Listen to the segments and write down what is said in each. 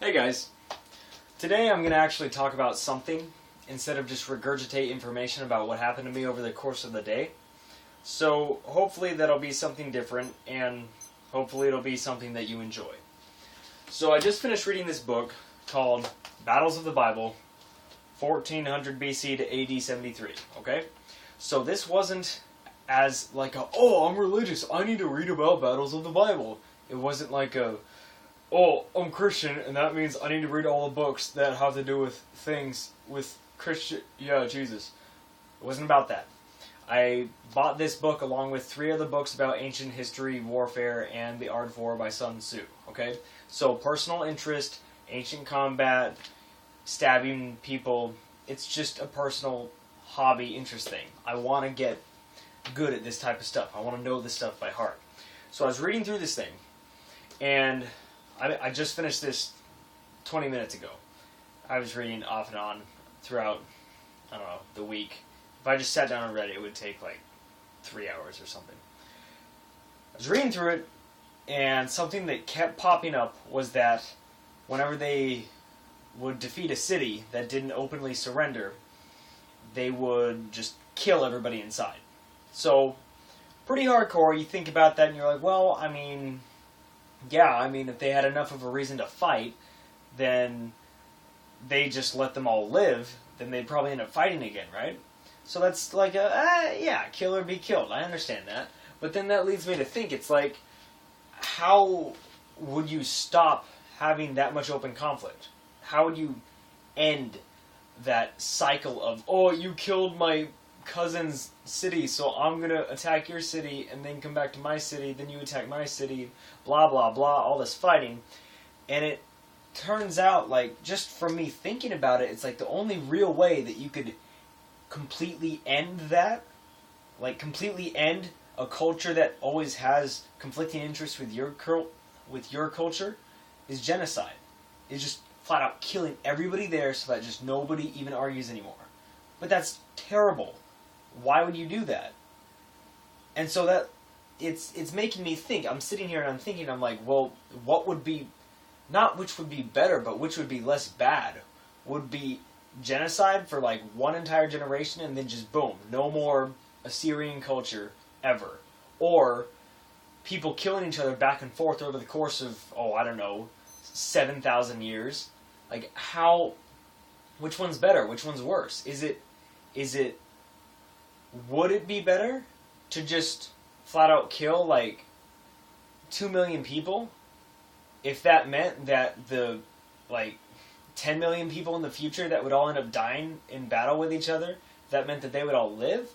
Hey guys, today I'm going to actually talk about something instead of just regurgitate information about what happened to me over the course of the day. So hopefully that'll be something different, and hopefully it'll be something that you enjoy. So I just finished reading this book called Battles of the Bible, 1400 BC to AD 73, okay? So this wasn't as like a, oh, I'm religious, I need to read about battles of the Bible. It wasn't like a, oh, I'm Christian, and that means I need to read all the books that have to do with things with Christian, Jesus. It wasn't about that. I bought this book along with 3 other books about ancient history, warfare, and the art of war by Sun Tzu, okay? So personal interest, ancient combat, stabbing people, it's just a personal hobby interest thing. I want to get good at this type of stuff. I want to know this stuff by heart. So I was reading through this thing, and I just finished this 20 minutes ago. I was reading off and on throughout, I don't know, the week. If I just sat down and read it, it would take like 3 hours or something. I was reading through it, and something that kept popping up was that whenever they would defeat a city that didn't openly surrender, they would just kill everybody inside. So, pretty hardcore. You think about that and you're like, well, I mean, yeah, if they had enough of a reason to fight, then they just let them all live, then they'd probably end up fighting again, right? So that's like yeah, kill or be killed. I understand that. But then that leads me to think, it's like, how would you stop having that much open conflict? How would you end that cycle of, oh, you killed my cousin's city, so I'm going to attack your city and then come back to my city, then you attack my city, blah, blah, blah, all this fighting. And it turns out, like, just from me thinking about it, it's like the only real way that you could completely end that, like completely end a culture that always has conflicting interests with your culture, is genocide. It's just flat out killing everybody there so that just nobody even argues anymore. But that's terrible. Why would you do that? And so that it's making me think. I'm sitting here and I'm thinking, I'm like, well, what would be, not which would be better, but which would be less bad? Would be genocide for like one entire generation and then just boom, no more Assyrian culture ever. Or people killing each other back and forth over the course of, 7,000 years. Like, which one's better? Which one's worse? Would it be better to just flat out kill like 2 million people if that meant that the like 10 million people in the future that would all end up dying in battle with each other, that meant that they would all live?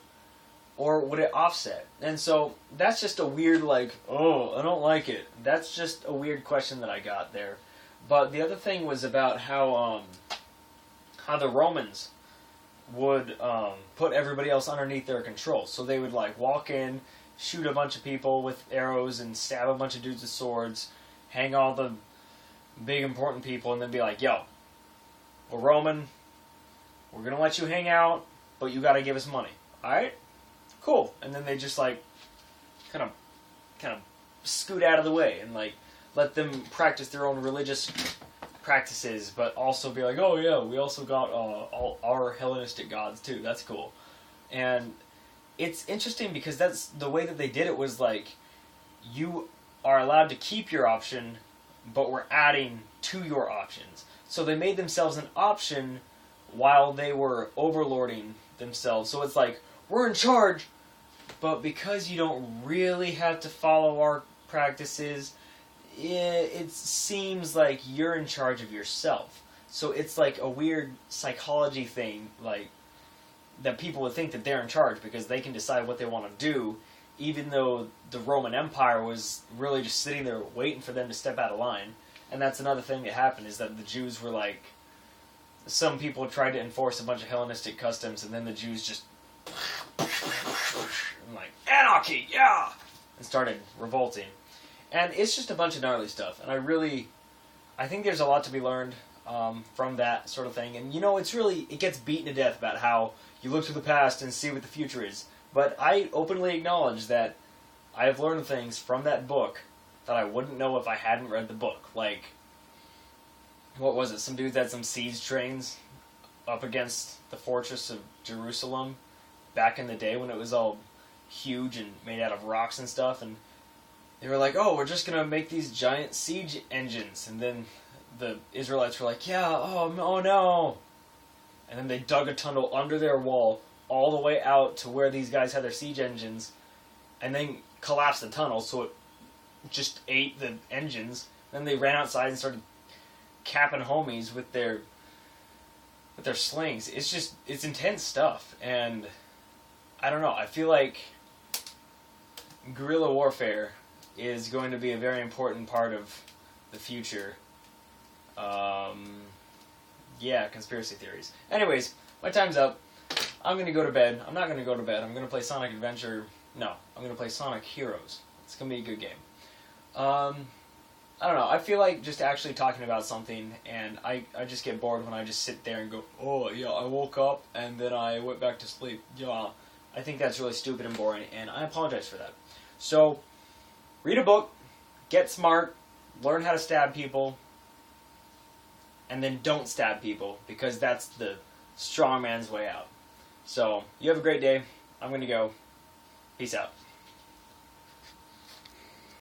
Or would it offset? And so that's just a weird, like, oh, I don't like it. That's just a weird question that I got there. But the other thing was about how the Romans would put everybody else underneath their control. So they would like walk in, shoot a bunch of people with arrows and stab a bunch of dudes with swords, hang all the big important people, and then be like, yo, we're Roman, we're going to let you hang out, but you got to give us money. Alright? Cool. And then they just like kind of scoot out of the way and like let them practice their own religious practices, but also be like, oh yeah, we also got all our Hellenistic gods too. That's cool. And it's interesting because that's the way that they did it, was like, you are allowed to keep your option, but we're adding to your options. So they made themselves an option while they were overlording themselves. So it's like, we're in charge, but because you don't really have to follow our practices, it seems like you're in charge of yourself. So it's like a weird psychology thing, like, that people would think that they're in charge because they can decide what they want to do, even though the Roman Empire was really just sitting there waiting for them to step out of line. And that's another thing that happened, is that the Jews were like, some people tried to enforce a bunch of Hellenistic customs, and then the Jews just like, anarchy, yeah! And started revolting. And it's just a bunch of gnarly stuff. And I think there's a lot to be learned from that sort of thing. And it gets beaten to death about how you look to the past and see what the future is. But I openly acknowledge that I have learned things from that book that I wouldn't know if I hadn't read the book. Like, what was it? Some dudes had some siege trains up against the fortress of Jerusalem back in the day when it was all huge and made out of rocks and stuff, and they were like, oh, we're just going to make these giant siege engines. And then the Israelites were like, yeah, oh no. And then they dug a tunnel under their wall all the way out to where these guys had their siege engines, and then collapsed the tunnel, so it just ate the engines. Then they ran outside and started capping homies with their slings. It's intense stuff, and I don't know, I feel like guerrilla warfare is going to be a very important part of the future. Yeah, conspiracy theories. Anyways, my time's up. I'm going to go to bed. I'm not going to go to bed. I'm going to play Sonic Adventure. No, I'm going to play Sonic Heroes. It's going to be a good game. I don't know. I feel like just actually talking about something, and I just get bored when I just sit there and go, oh, yeah, I woke up, and then I went back to sleep. Yeah, I think that's really stupid and boring, and I apologize for that. So, read a book, get smart, learn how to stab people, and then don't stab people, because that's the strong man's way out. So, you have a great day. I'm going to go. Peace out.